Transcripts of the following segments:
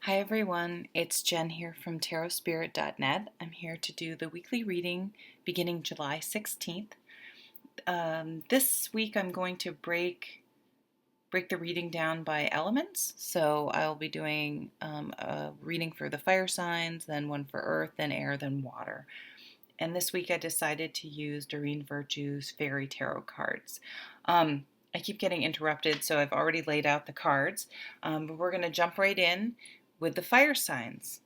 Hi everyone, it's Jen here from tarotspirit.net. I'm here to do the weekly reading beginning July 16th. This week I'm going to break the reading down by elements. So I'll be doing a reading for the fire signs, then one for earth, then air, then water. And this week I decided to use Doreen Virtue's Fairy Tarot cards. I keep getting interrupted, so I've already laid out the cards, but we're going to jump right in with the fire signs.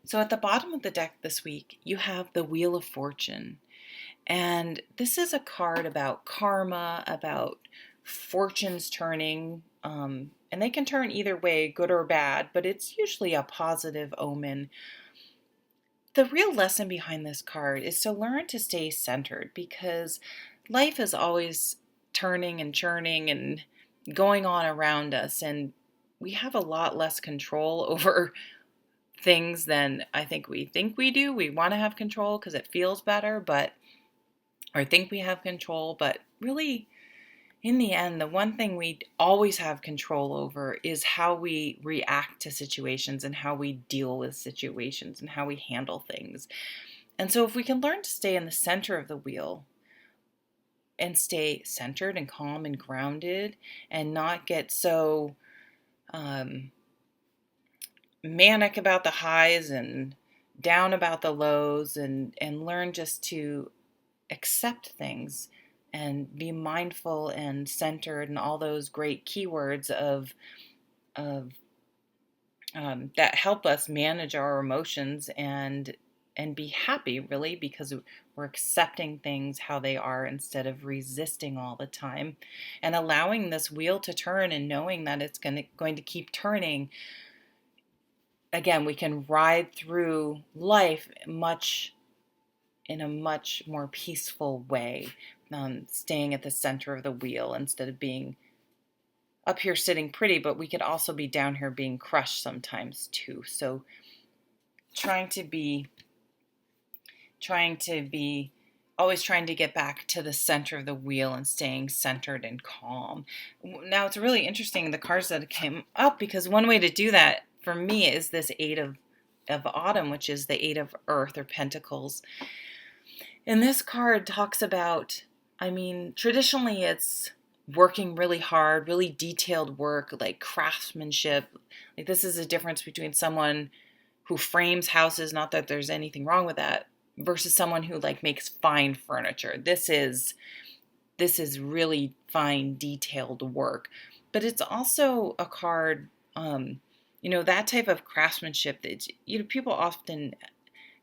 So at the bottom of the deck this week, you have the Wheel of Fortune. And this is a card about karma, about fortunes turning. And they can turn either way, good or bad, but it's usually a positive omen. The real lesson behind this card is to learn to stay centered because life is always turning and churning and going on around us. And we have a lot less control over things than I think we do. We want to have control because it feels better, or think we have control, but really in the end, the one thing we always have control over is how we react to situations and how we deal with situations and how we handle things. And so if we can learn to stay in the center of the wheel and stay centered and calm and grounded and not get so manic about the highs and down about the lows, and learn just to accept things and be mindful and centered and all those great keywords of that help us manage our emotions and be happy, really, because we're accepting things how they are instead of resisting all the time, and allowing this wheel to turn and knowing that it's going to keep turning. Again, we can ride through life in a much more peaceful way, staying at the center of the wheel instead of being up here sitting pretty, but we could also be down here being crushed sometimes too. So always trying to get back to the center of the wheel and staying centered and calm. Now it's really interesting, the cards that came up, because one way to do that for me is this Eight of Autumn, which is the Eight of Earth or Pentacles. And this card talks about, traditionally it's working really hard, really detailed work, like craftsmanship. Like, this is a difference between someone who frames houses, not that there's anything wrong with that, versus someone who makes fine furniture. This is really fine, detailed work. But it's also a card, that type of craftsmanship that, people often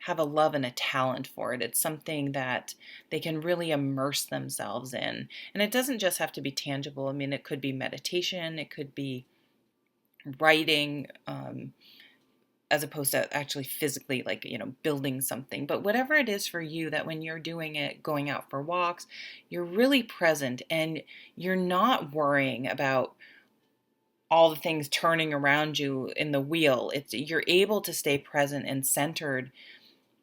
have a love and a talent for it. It's something that they can really immerse themselves in. And it doesn't just have to be tangible. It could be meditation, it could be writing, as opposed to actually physically, building something. But whatever it is for you, that when you're doing it, going out for walks, you're really present and you're not worrying about all the things turning around you in the wheel. You're able to stay present and centered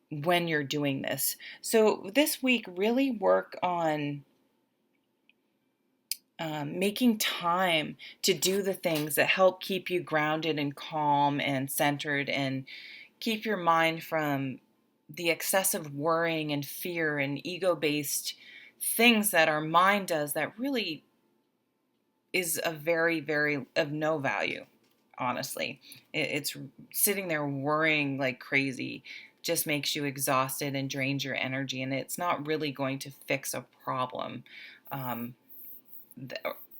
when you're doing this. So this week, really work on making time to do the things that help keep you grounded and calm and centered, and keep your mind from the excessive worrying and fear and ego-based things that our mind does that really is a very, very of no value, honestly. It's sitting there worrying like crazy just makes you exhausted and drains your energy, and it's not really going to fix a problem,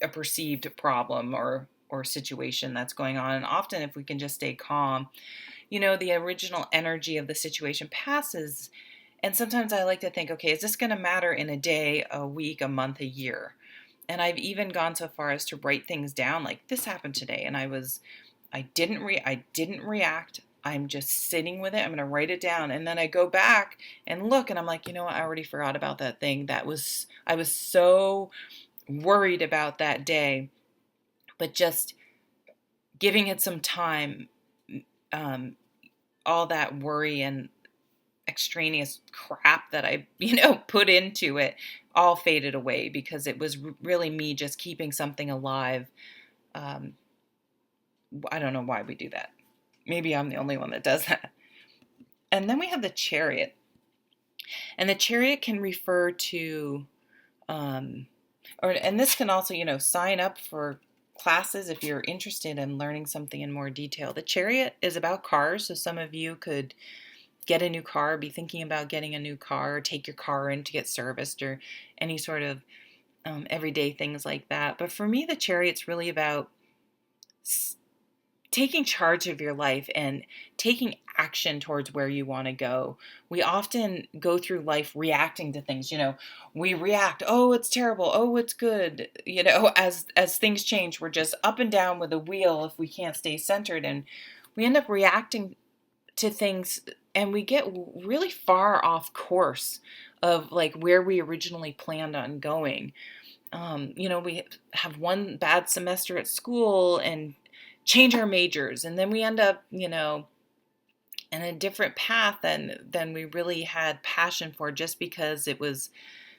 a perceived problem or situation that's going on. And often, if we can just stay calm, the original energy of the situation passes. And sometimes I like to think, okay, is this going to matter in a day, a week, a month, a year? And I've even gone so far as to write things down, like, this happened today, and I didn't react. I'm just sitting with it. I'm going to write it down. And then I go back and look, and I'm like, what? I already forgot about that thing. I was so worried about that day. But just giving it some time, all that worry and extraneous crap that I, put into it, all faded away, because it was really me just keeping something alive, I don't know why we do that. Maybe I'm the only one that does that. And then we have the Chariot. And the Chariot can refer to, and this can also, sign up for classes if you're interested in learning something in more detail. The Chariot is about cars, so some of you could get a new car, be thinking about getting a new car, or take your car in to get serviced, or any sort of everyday things like that. But for me, the Chariot's really about taking charge of your life and taking action towards where you want to go. We often go through life reacting to things. We react, oh, it's terrible, oh, it's good. As things change, we're just up and down with a wheel if we can't stay centered, and we end up reacting to things, and we get really far off course of like where we originally planned on going. We have one bad semester at school and change our majors, and then we end up, in a different path than we really had passion for, just because it was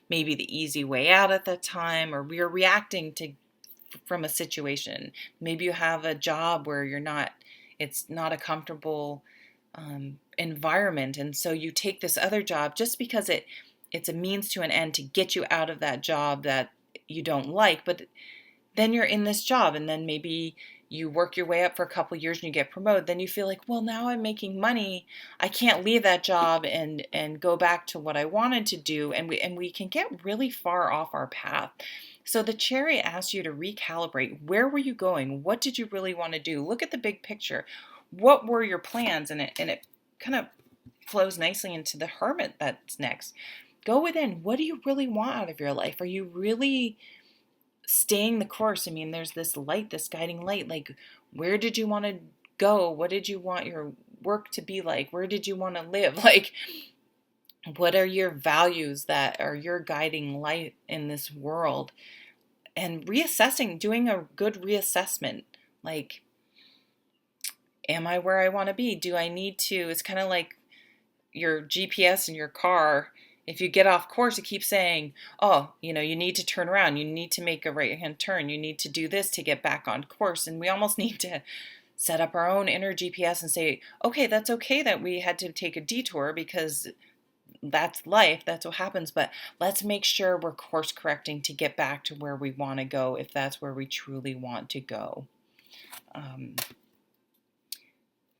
maybe the easy way out at that time, or we are reacting from a situation. Maybe you have a job where it's not a comfortable environment, and so you take this other job just because it's a means to an end to get you out of that job that you don't like. But then you're in this job, and then maybe you work your way up for a couple of years and you get promoted. Then you feel like, well, now I'm making money. I can't leave that job and go back to what I wanted to do. And we can get really far off our path. So the Chariot asks you to recalibrate. Where were you going? What did you really want to do? Look at the big picture. What were your plans? And it kind of flows nicely into the Hermit that's next. Go within. What do you really want out of your life? Are you really staying the course? I mean, there's this light, this guiding light. Like, where did you want to go? What did you want your work to be like? Where did you want to live? Like, what are your values that are your guiding light in this world? And reassessing, doing a good reassessment. Like, am I where I want to be? Do I need to? It's kind of like your GPS in your car. If you get off course, it keeps saying, oh, you need to turn around. You need to make a right-hand turn. You need to do this to get back on course. And we almost need to set up our own inner GPS and say, okay, that's okay that we had to take a detour, because that's life. That's what happens. But let's make sure we're course correcting to get back to where we want to go, if that's where we truly want to go.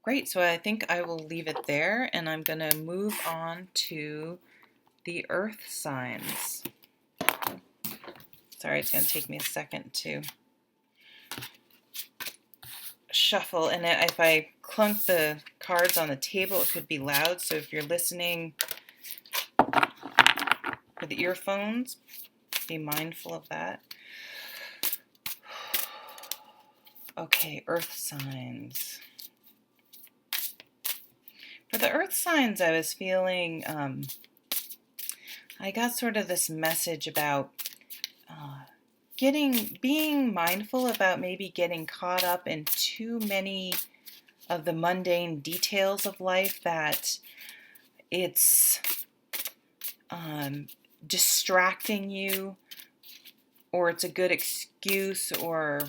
Great. So I think I will leave it there, and I'm going to move on to the earth signs. Sorry, it's going to take me a second to shuffle. And if I clunk the cards on the table, it could be loud. So if you're listening with earphones, be mindful of that. Okay, earth signs. For the earth signs, I was feeling, I got sort of this message about being mindful about maybe getting caught up in too many of the mundane details of life, that it's distracting you, or it's a good excuse or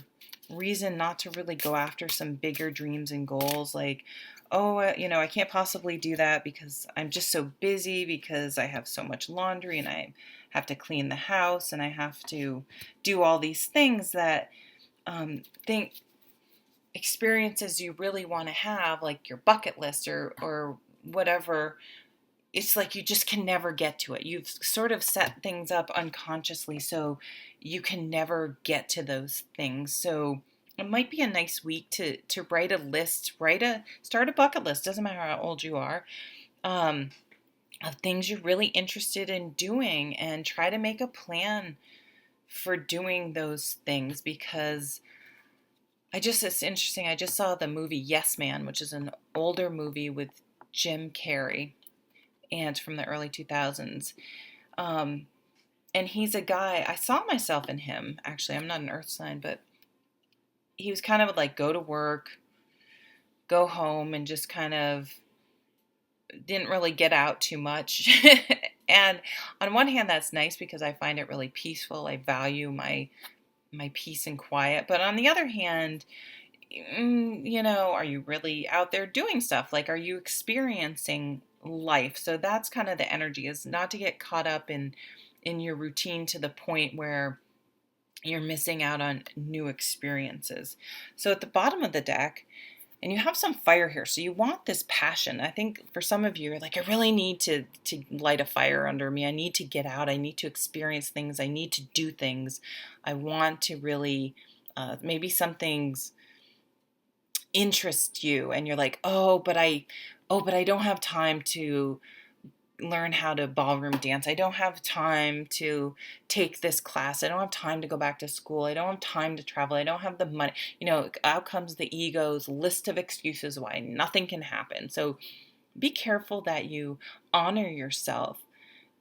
reason not to really go after some bigger dreams and goals. Like, oh, I can't possibly do that because I'm just so busy, because I have so much laundry and I have to clean the house and I have to do all these things that experiences you really want to have, like your bucket list or whatever. It's like you just can never get to it. You've sort of set things up unconsciously, so you can never get to those things. So it might be a nice week to write a list, start a bucket list, doesn't matter how old you are, of things you're really interested in doing, and try to make a plan for doing those things. Because it's interesting, I just saw the movie Yes Man, which is an older movie with Jim Carrey, and from the early 2000s. And he's a guy, I saw myself in him, actually. I'm not an earth sign, but he was kind of like go to work, go home, and just kind of didn't really get out too much. And on one hand, that's nice because I find it really peaceful. I value my peace and quiet. But on the other hand, are you really out there doing stuff? Like, are you experiencing life? So that's kind of the energy, is not to get caught up in your routine to the point where you're missing out on new experiences. So at the bottom of the deck, and you have some fire here, so you want this passion. I think for some of you, you're like, I really need to light a fire under me. I need to get out. I need to experience things. I need to do things. I want to really, maybe some things interest you, and you're like, oh, but I don't have time to learn how to ballroom dance. I don't have time to take this class. I don't have time to go back to school. I don't have time to travel. I don't have the money. Out comes the ego's list of excuses why nothing can happen. So be careful that you honor yourself,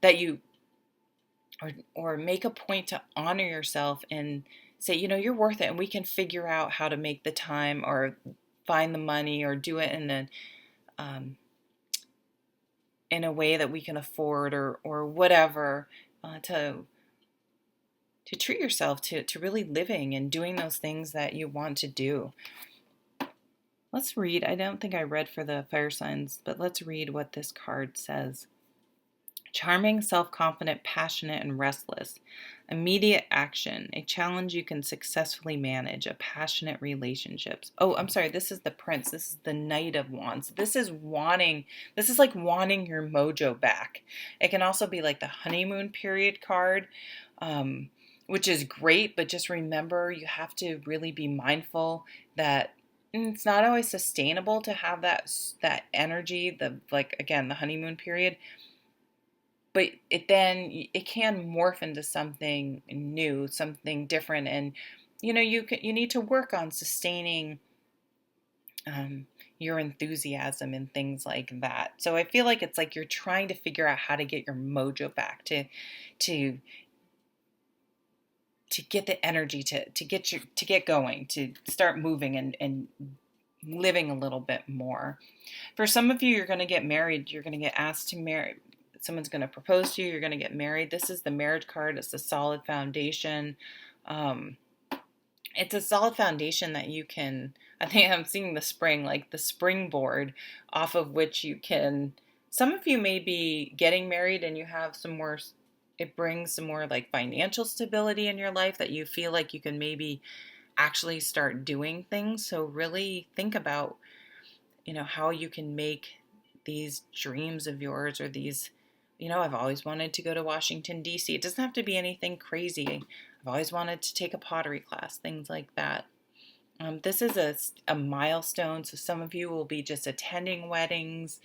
that you or make a point to honor yourself and say, you're worth it, and we can figure out how to make the time or find the money or do it um, in a way that we can afford, or whatever, to treat yourself to really living and doing those things that you want to do. Let's read. I don't think I read for the fire signs, but let's read what this card says. Charming, self-confident, passionate, and restless. Immediate action, a challenge you can successfully manage, a passionate relationships. Oh, I'm sorry, this is the Prince. This is the Knight of Wands. This is like wanting your mojo back. It can also be like the honeymoon period card, which is great, but just remember, you have to really be mindful that it's not always sustainable to have that energy, the honeymoon period. But it can morph into something new, something different, and you need to work on sustaining your enthusiasm and things like that. So I feel like it's like you're trying to figure out how to get your mojo back, to get the energy to get going, to start moving and living a little bit more. For some of you, you're going to get married. You're going to get asked to marry. Someone's going to propose to you. You're going to get married. This is the marriage card. It's a solid foundation. It's a solid foundation that you can, I think I'm seeing the spring, like the springboard off of which you can, some of you may be getting married and you have some more, it brings some more like financial stability in your life that you feel like you can maybe actually start doing things. So really think about, how you can make these dreams of yours, or these, I've always wanted to go to Washington, D.C. It doesn't have to be anything crazy. I've always wanted to take a pottery class, things like that. This is a milestone, so some of you will be just attending weddings,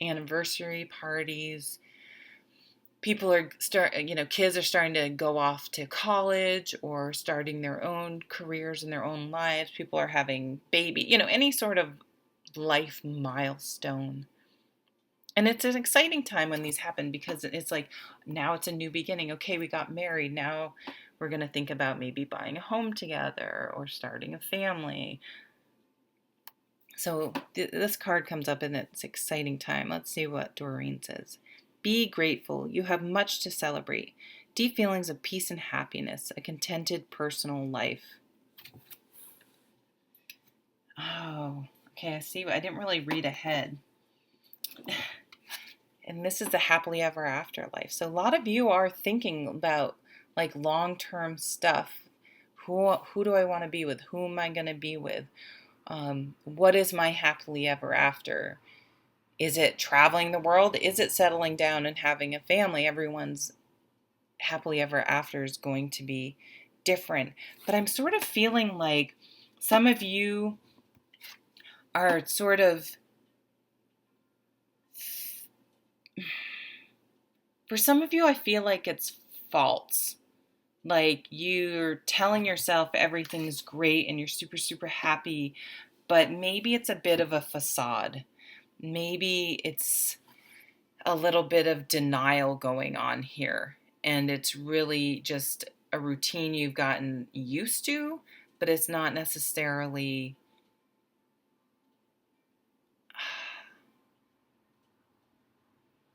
anniversary parties. People are kids are starting to go off to college or starting their own careers in their own lives. People are having any sort of life milestone. And it's an exciting time when these happen, because it's like, now it's a new beginning. Okay, we got married. Now we're going to think about maybe buying a home together or starting a family. So this card comes up and it's an exciting time. Let's see what Doreen says. Be grateful. You have much to celebrate. Deep feelings of peace and happiness. A contented personal life. Oh, okay. I see. I didn't really read ahead. And this is the happily ever after life. So a lot of you are thinking about like long-term stuff. Who do I want to be with? Who am I going to be with? What is my happily ever after? Is it traveling the world? Is it settling down and having a family? Everyone's happily ever after is going to be different. But I'm sort of feeling like some of you are sort of, for some of you, I feel like it's false. Like you're telling yourself everything's great and you're super, super happy, but maybe it's a bit of a facade. Maybe it's a little bit of denial going on here, and it's really just a routine you've gotten used to, but it's not necessarily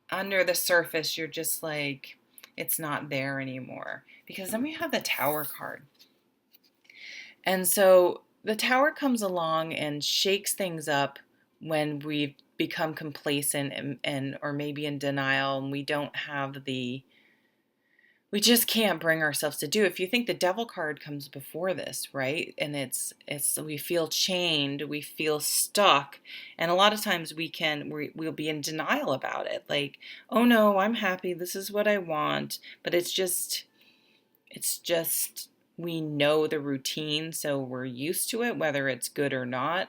under the surface. You're just like, it's not there anymore. Because then we have the Tower card. And so the tower comes along and shakes things up when we've become complacent and or maybe in denial, and we just can't bring ourselves to do. If you think the devil card comes before this, right? And it's we feel chained, we feel stuck, and a lot of times we'll be in denial about it. Like, oh no, I'm happy. This is what I want. But it's just we know the routine, so we're used to it, whether it's good or not,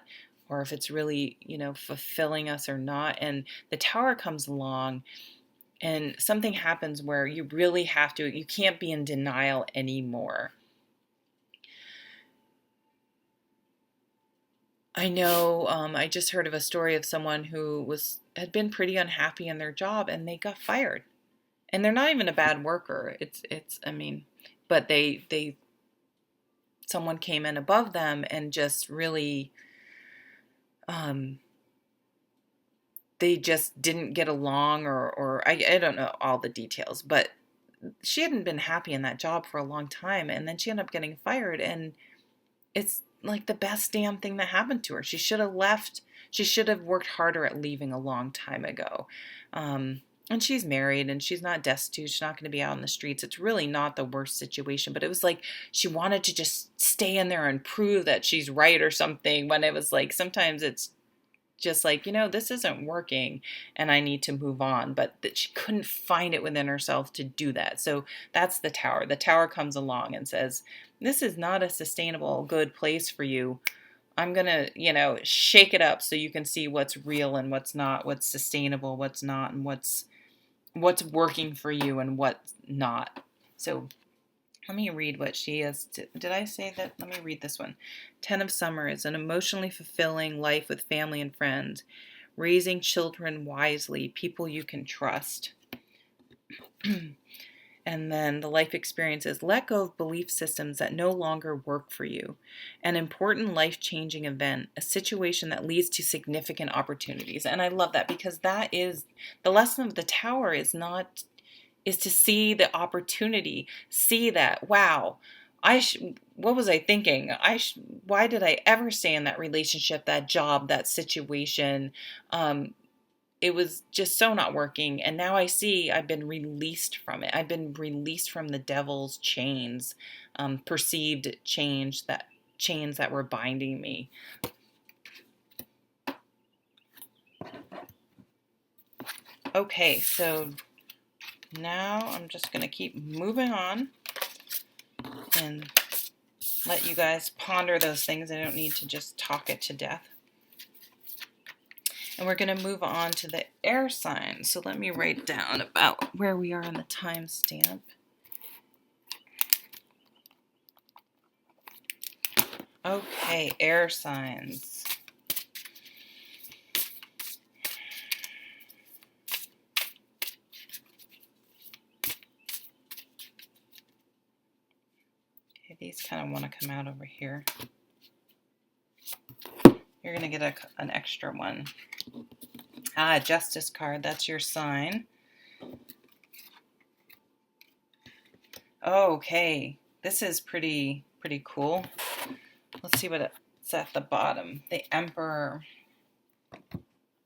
or if it's really, fulfilling us or not. And the tower comes along and something happens where you really you can't be in denial anymore. I know, I just heard of a story of someone who had been pretty unhappy in their job and they got fired. And they're not even a bad worker. I mean, but someone came in above them and just really, um, they just didn't get along, or I don't know all the details, but she hadn't been happy in that job for a long time, and then she ended up getting fired, and it's like the best damn thing that happened to her. She should have left. She should have worked harder at leaving a long time ago. And she's married and she's not destitute. She's not going to be out in the streets. It's really not the worst situation, but it was like she wanted to just stay in there and prove that she's right or something, when it was like sometimes it's just like, this isn't working and I need to move on. But that she couldn't find it within herself to do that. So that's the tower. The tower comes along and says, this is not a sustainable, good place for you. I'm going to, shake it up so you can see what's real and what's not, what's sustainable, what's not, and what's working for you and what's not. So let me read what she has. Did I say that? Let me read this one. 10 of Summer is an emotionally fulfilling life with family and friends, raising children wisely, people you can trust. And then the life experience is let go of belief systems that no longer work for you. An important life-changing event, a situation that leads to significant opportunities. And I love that, because that is the lesson of the tower, is to see the opportunity, see that, wow, what was I thinking? Why did I ever stay in that relationship, that job, that situation? It was just so not working. And now I see I've been released from it. I've been released from the devil's chains, perceived chains that were binding me. Okay, so now I'm just going to keep moving on and let you guys ponder those things. I don't need to just talk it to death. And we're going to move on to the air signs. So let me write down about where we are on the timestamp. Okay, air signs. Okay, these kind of want to come out over here. You're going to get an extra one. Justice card, that's your sign. Okay, this is pretty cool. Let's see what it's at the bottom. The Emperor.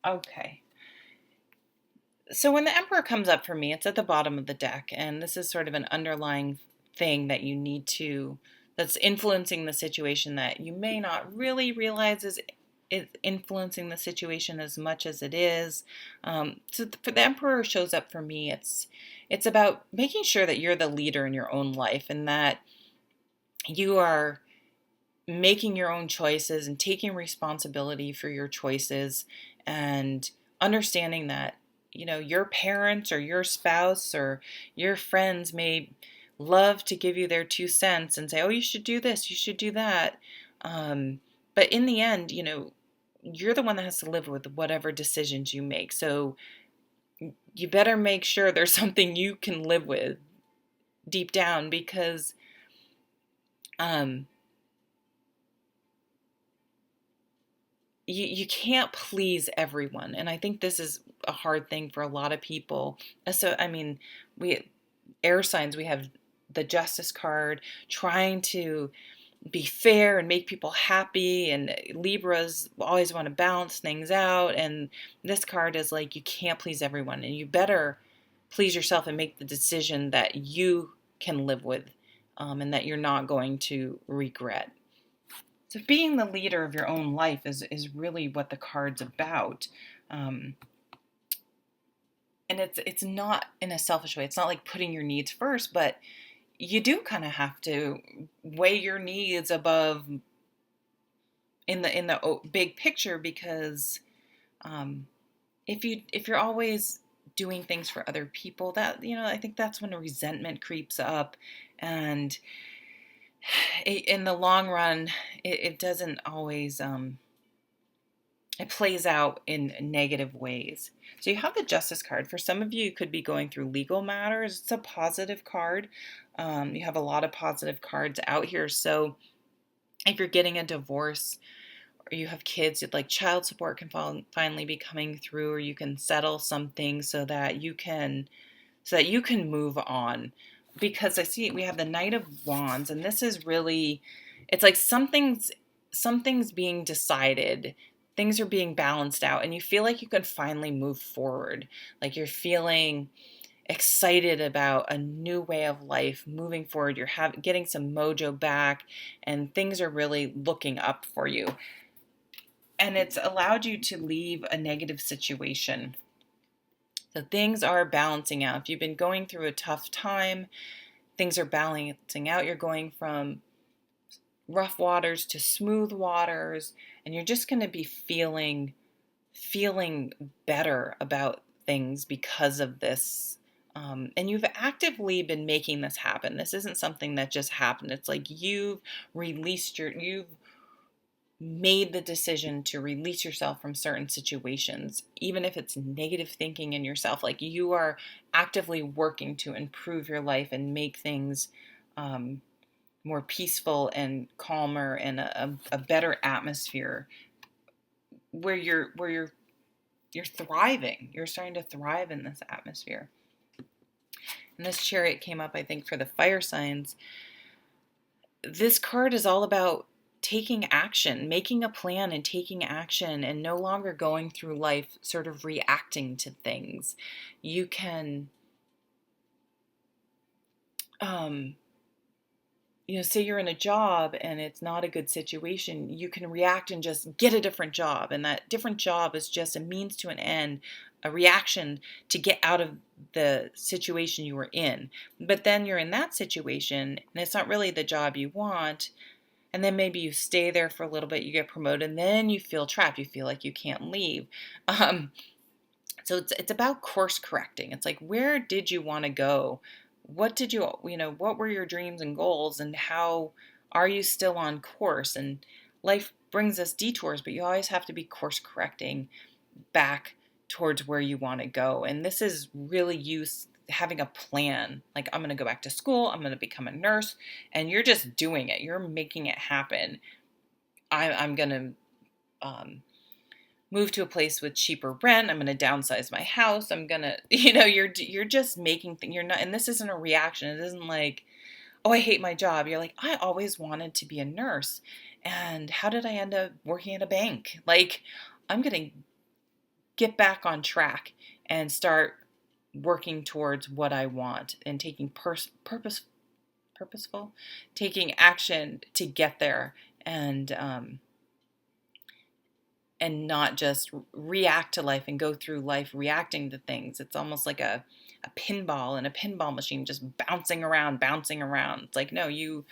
Okay. So when the Emperor comes up for me, it's at the bottom of the deck, and this is sort of an underlying thing that that's influencing the situation that you may not really realize is influencing the situation as much as it is. So for the Emperor shows up for me, it's about making sure that you're the leader in your own life, and that you are making your own choices and taking responsibility for your choices, and understanding that, your parents or your spouse or your friends may love to give you their 2 cents and say, oh, you should do this, you should do that. But in the end, you're the one that has to live with whatever decisions you make. So you better make sure there's something you can live with deep down, because you can't please everyone. And I think this is a hard thing for a lot of people. So, I mean, air signs, we have the Justice card, trying to be fair and make people happy, and Libras always want to balance things out, and this card is like, you can't please everyone, and you better please yourself and make the decision that you can live with, and that you're not going to regret. So being the leader of your own life is really what the card's about. And it's not in a selfish way. It's not like putting your needs first, but you do kind of have to weigh your needs above in the big picture, because if you're always doing things for other people, that, I think that's when a resentment creeps up, and in the long run, it doesn't always it plays out in negative ways. So you have the Justice card. For some of you, you could be going through legal matters. It's a positive card. You have a lot of positive cards out here. So if you're getting a divorce, or you have kids, like child support can finally be coming through, or you can settle something so that you can move on. Because I see we have the Knight of Wands, and this is really, it's like something's being decided, things are being balanced out, and you feel like you can finally move forward. Like you're feeling excited about a new way of life moving forward. You're getting some mojo back, and things are really looking up for you. And it's allowed you to leave a negative situation. So things are balancing out. If you've been going through a tough time, things are balancing out. You're going from rough waters to smooth waters, and you're just going to be feeling better about things because of this. And you've actively been making this happen. This isn't something that just happened. It's like you've made the decision to release yourself from certain situations, even if it's negative thinking in yourself. Like you are actively working to improve your life and make things more peaceful and calmer, and a better atmosphere where you're thriving. You're starting to thrive in this atmosphere. And this Chariot came up, I think, for the fire signs. This card is all about taking action, making a plan and taking action, and no longer going through life sort of reacting to things. You can, say you're in a job and it's not a good situation, you can react and just get a different job. And that different job is just a means to an end, a reaction to get out of the situation you were in. But then you're in that situation and it's not really the job you want. And then maybe you stay there for a little bit, you get promoted, and then you feel trapped. You feel like you can't leave. So it's about course correcting. It's like, where did you want to go? What were your dreams and goals, and how are you still on course? And life brings us detours, but you always have to be course correcting back towards where you want to go. And this is really having a plan. Like, I'm going to go back to school, I'm going to become a nurse, and you're just doing it. You're making it happen. I'm going to move to a place with cheaper rent. I'm going to downsize my house. I'm going to, you're just making things. You're not, and this isn't a reaction. It isn't like, oh, I hate my job. You're like, I always wanted to be a nurse. And how did I end up working at a bank? Like, I'm going to get back on track and start working towards what I want, and taking purposeful, taking action to get there, and not just react to life and go through life reacting to things. It's almost like a pinball in a pinball machine, just bouncing around. It's like, no, you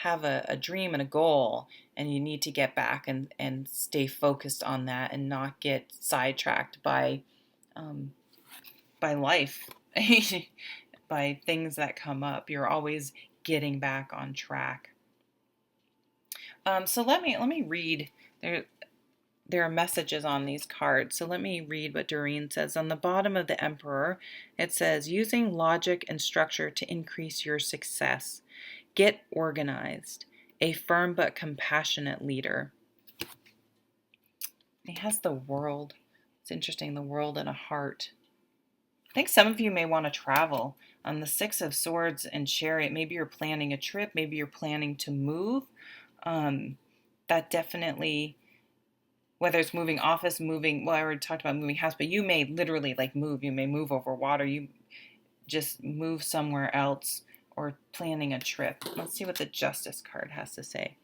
have a dream and a goal, and you need to get back and stay focused on that, and not get sidetracked by life, by things that come up. You're always getting back on track. So let me read. There are messages on these cards. So let me read what Doreen says. On the bottom of the Emperor, it says, using logic and structure to increase your success. Get organized. A firm but compassionate leader. He has the World. It's interesting, the World and a heart. I think some of you may want to travel. On the Six of Swords and Chariot, maybe you're planning a trip, maybe you're planning to move. That definitely, whether it's moving office, well, I already talked about moving house, but you may literally like move. You may move over water. You just move somewhere else, or planning a trip. Let's see what the Justice card has to say.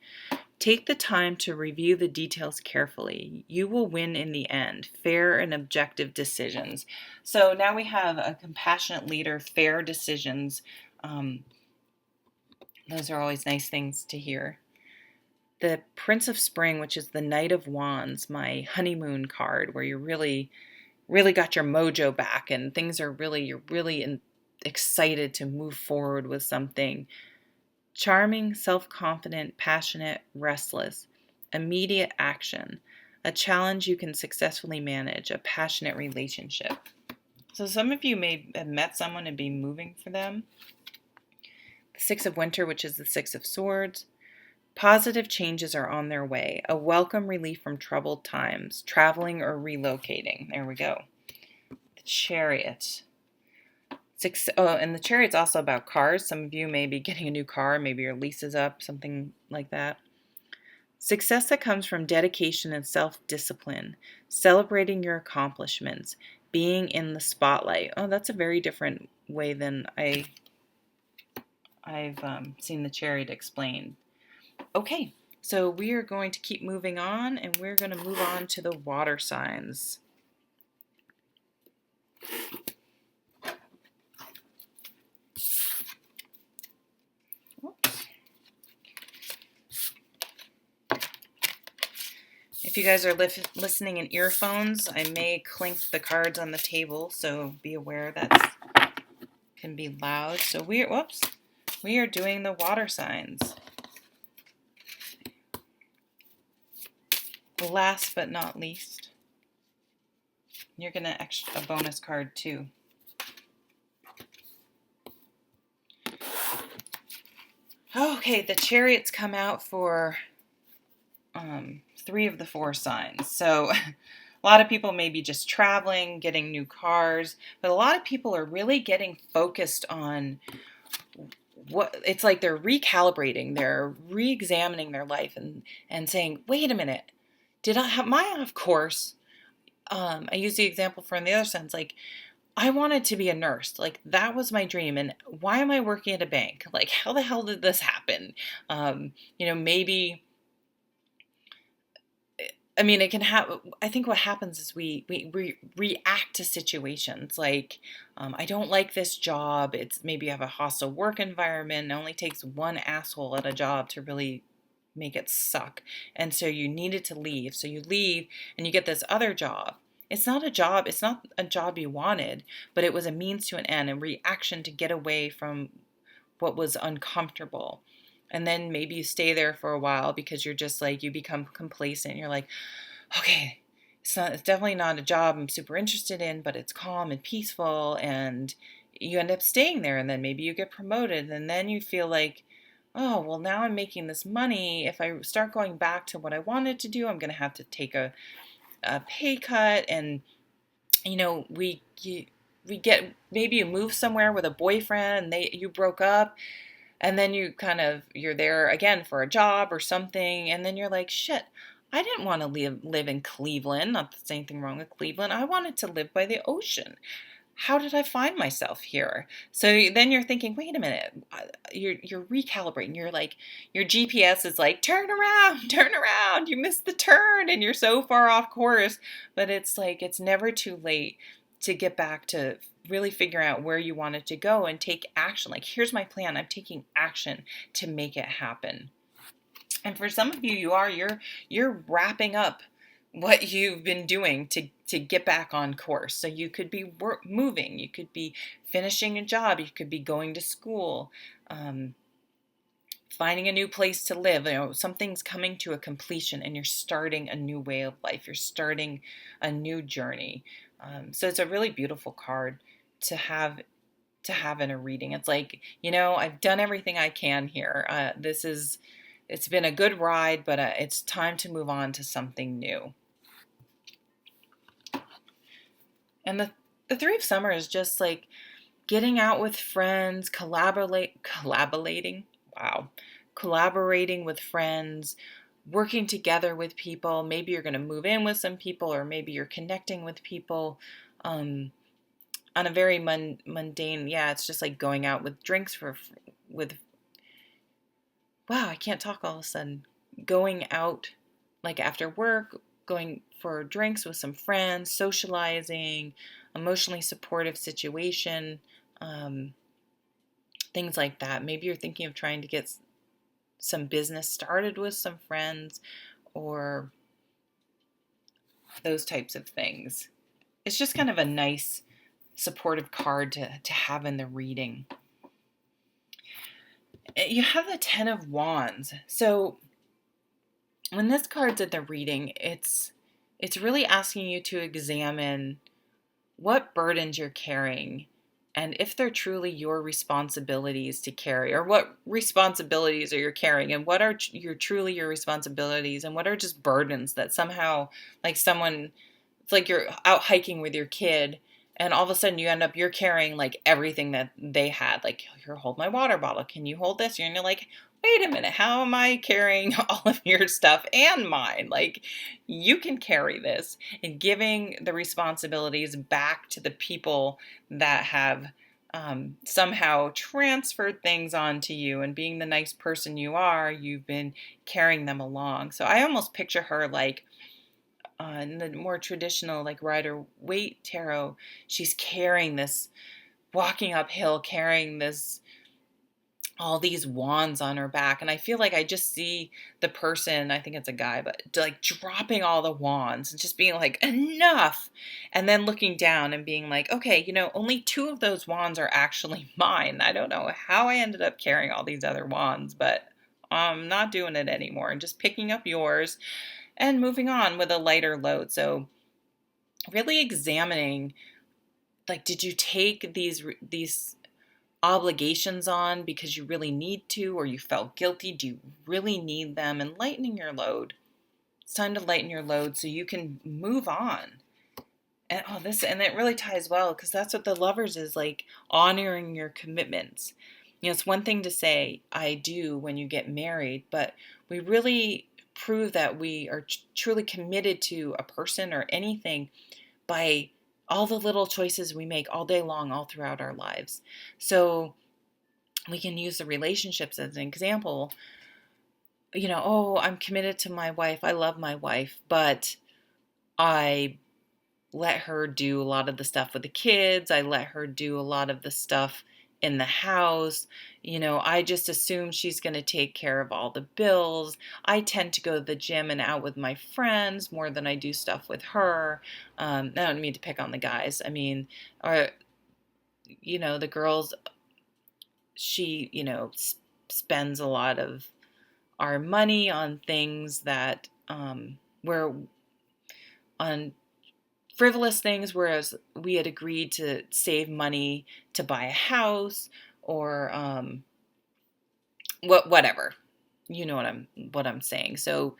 Take the time to review the details carefully. You will win in the end. Fair and objective decisions. So now we have a compassionate leader, fair decisions. Those are always nice things to hear. The Prince of Spring, which is the Knight of Wands, my honeymoon card, where you're really got your mojo back and things are you're really excited to move forward with something. Charming, self-confident, passionate, restless. Immediate action. A challenge you can successfully manage. A passionate relationship. So some of you may have met someone and be moving for them. The Six of Winter, which is the Six of Swords. Positive changes are on their way. A welcome relief from troubled times. Traveling or relocating. There we go. The Chariot. And the Chariot's also about cars. Some of you may be getting a new car. Maybe your lease is up, something like that. Success that comes from dedication and self-discipline. Celebrating your accomplishments. Being in the spotlight. Oh, that's a very different way than I've seen the Chariot explained. Okay, so we are going to keep moving on, and we're going to move on to the water signs. If you guys are listening in earphones, I may clink the cards on the table, so be aware that can be loud. So we are doing the water signs. Last but not least, you're going to extra a bonus card too. Okay, the Chariots come out for 3 of the 4 signs. So a lot of people may be just traveling, getting new cars, but a lot of people are really getting focused on what it's like. They're recalibrating, they're re-examining their life and saying, wait a minute, am I off course? I use the example from the other sense, like I wanted to be a nurse. Like that was my dream. And why am I working at a bank? Like how the hell did this happen? Maybe, I mean, it can have, I think what happens is we react to situations like, I don't like this job. It's maybe you have a hostile work environment. It only takes one asshole at a job to really make it suck. And so you needed to leave. So you leave and you get this other job. It's not a job you wanted, but it was a means to an end, a reaction to get away from what was uncomfortable. And then maybe you stay there for a while because you're just like, you become complacent. You're like, okay, it's definitely not a job I'm super interested in, but it's calm and peaceful. And you end up staying there, and then maybe you get promoted, and then you feel like, oh, well, now I'm making this money. If I start going back to what I wanted to do, I'm going to have to take a pay cut. And we get, maybe you move somewhere with a boyfriend and you broke up, and then you're there again for a job or something, and then you're like, shit, I didn't want to live in Cleveland. Not that there's anything wrong with Cleveland. I wanted to live by the ocean. How did I find myself here? So then you're thinking, wait a minute, you're recalibrating. You're like, your GPS is like, turn around. You missed the turn and you're so far off course. But it's like, it's never too late to get back to really figure out where you wanted to go and take action. Like, here's my plan. I'm taking action to make it happen. And for some of you, you're wrapping up what you've been doing to get back on course. So you could be moving, you could be finishing a job, you could be going to school, finding a new place to live. Something's coming to a completion, and you're starting a new way of life. You're starting a new journey. So it's a really beautiful card to have in a reading. It's like, I've done everything I can here. It's been a good ride, but it's time to move on to something new. And the Three of Summer is just like, getting out with friends, collaborating with friends, working together with people. Maybe you're going to move in with some people, or maybe you're connecting with people on a very mundane, it's just like going out with drinks with, wow, I can't talk all of a sudden. Going out like after work, going for drinks with some friends, socializing, emotionally supportive situation, things like that. Maybe you're thinking of trying to get some business started with some friends, or those types of things. It's just kind of a nice supportive card to have in the reading. You have the Ten of Wands. So when this card's in the reading, it's really asking you to examine what burdens you're carrying, and if they're truly your responsibilities to carry, or what responsibilities are you carrying, and what are truly your responsibilities, and what are just burdens that somehow, like someone, it's like you're out hiking with your kid, and all of a sudden you're carrying like everything that they had. Like, here, hold my water bottle. Can you hold this? And you're like, wait a minute, how am I carrying all of your stuff and mine? Like, you can carry this, and giving the responsibilities back to the people that have somehow transferred things onto you, and being the nice person you are, you've been carrying them along. So I almost picture her like, in the more traditional, like Rider-Waite tarot, she's carrying this, walking uphill, carrying this, all these wands on her back. And I feel like I just see the person, I think it's a guy, but like dropping all the wands and just being like, enough. And then looking down and being like, okay, only 2 of those wands are actually mine. I don't know how I ended up carrying all these other wands, but I'm not doing it anymore. And just picking up yours and moving on with a lighter load. So really examining, like, did you take these obligations on because you really need to, or you felt guilty? Do you really need them? And lightening your load. It's time to lighten your load so you can move on. And and it really ties well, because that's what the Lovers is, like, honoring your commitments. It's one thing to say I do when you get married, but we really prove that we are truly committed to a person or anything by all the little choices we make all day long, all throughout our lives. So we can use the relationships as an example. I'm committed to my wife. I love my wife, but I let her do a lot of the stuff with the kids. I let her do a lot of the stuff in the house. I just assume she's going to take care of all the bills. I tend to go to the gym and out with my friends more than I do stuff with her. I don't mean to pick on the guys. I mean, the girls, she, spends a lot of our money on things that, where on frivolous things, whereas we had agreed to save money to buy a house, or whatever. You know what I'm saying. So,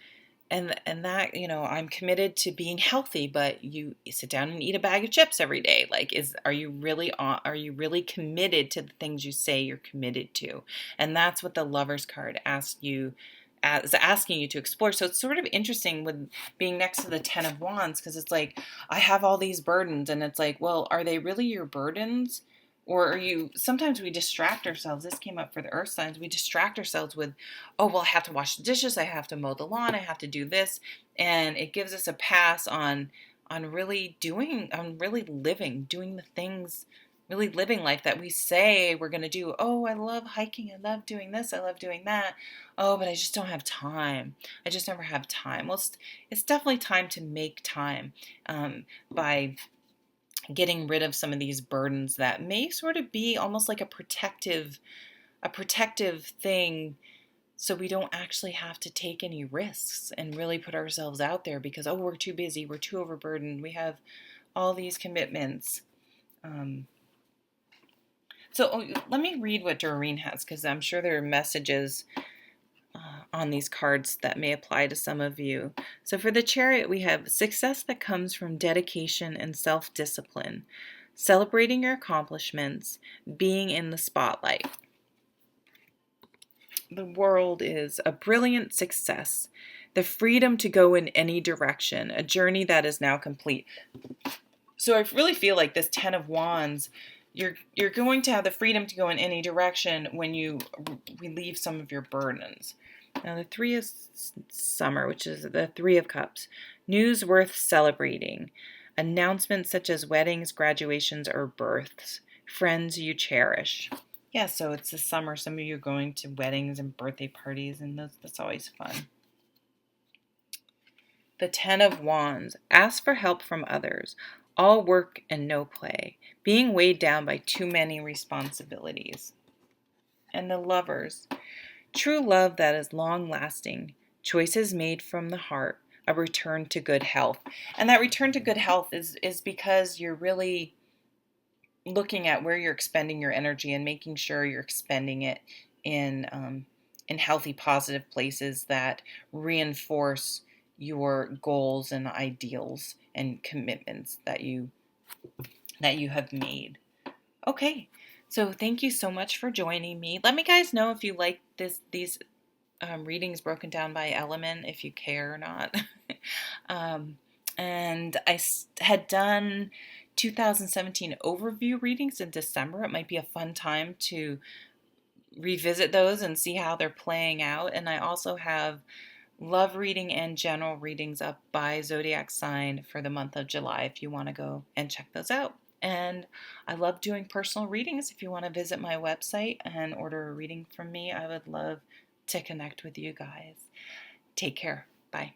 and that, I'm committed to being healthy, but you sit down and eat a bag of chips every day. Like, are you really committed to the things you say you're committed to? And that's what the Lovers card is asking you to explore. So it's sort of interesting with being next to the Ten of Wands, because it's like, I have all these burdens, and it's like, well, are they really your burdens? Or sometimes we distract ourselves. This came up for the earth signs. We distract ourselves with, oh, well, I have to wash the dishes. I have to mow the lawn. I have to do this. And it gives us a pass on really living, doing the things, really living life that we say we're going to do. Oh, I love hiking. I love doing this. I love doing that. Oh, but I just don't have time. I just never have time. Well, it's definitely time to make time by getting rid of some of these burdens that may sort of be almost like a protective thing, so we don't actually have to take any risks and really put ourselves out there, because, oh, we're too busy, we're too overburdened, we have all these commitments. So let me read what Doreen has, because I'm sure there are messages on these cards that may apply to some of you. So for the Chariot, we have success that comes from dedication and self-discipline. celebrating your accomplishments, being in the spotlight. The world is a brilliant success, the freedom to go in any direction, a journey that is now complete. So I really feel like this Ten of Wands, you're going to have the freedom to go in any direction when you relieve some of your burdens. Now the Three of Summer, which is the Three of Cups, news worth celebrating, announcements such as weddings, graduations, or births, friends you cherish. Yeah, so it's the summer. Some of you are going to weddings and birthday parties, and that's always fun. The Ten of Wands, ask for help from others. All work and no play, being weighed down by too many responsibilities. And the Lovers, true love that is long-lasting, choices made from the heart, a return to good health. And that return to good health is because you're really looking at where you're expending your energy and making sure you're expending it in healthy, positive places that reinforce your goals and ideals and commitments that you have made. Okay, so thank you so much for joining me. Let me guys know if you like these readings broken down by element, if you care or not. And I had done 2017 overview readings in December. It might be a fun time to revisit those and see how they're playing out. And I also have love reading and general readings up by zodiac sign for the month of July if you want to go and check those out. And I love doing personal readings. If you want to visit my website and order a reading from me, I would love to connect with you guys. Take care. Bye.